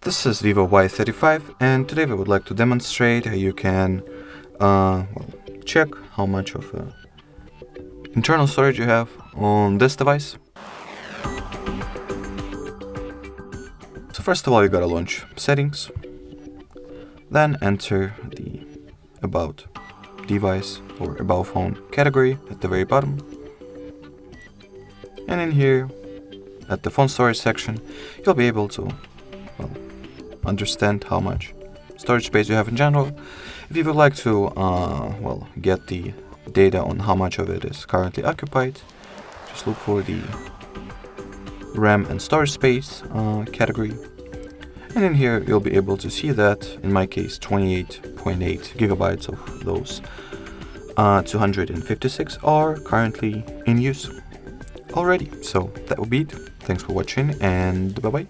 This is VIVO Y35, and today we would like to demonstrate how you can check how much of internal storage you have on this device. So first of all, you gotta launch Settings, then enter the About Device or About Phone category at the very bottom. And in here, at the phone storage section, you'll be able to understand how much storage space you have in general. If you would like to get the data on how much of it is currently occupied, just look for the RAM and storage space category, and in here you'll be able to see that in my case 28.8 gigabytes of those 256 are currently in use already. So that will be it. Thanks for watching, and bye bye.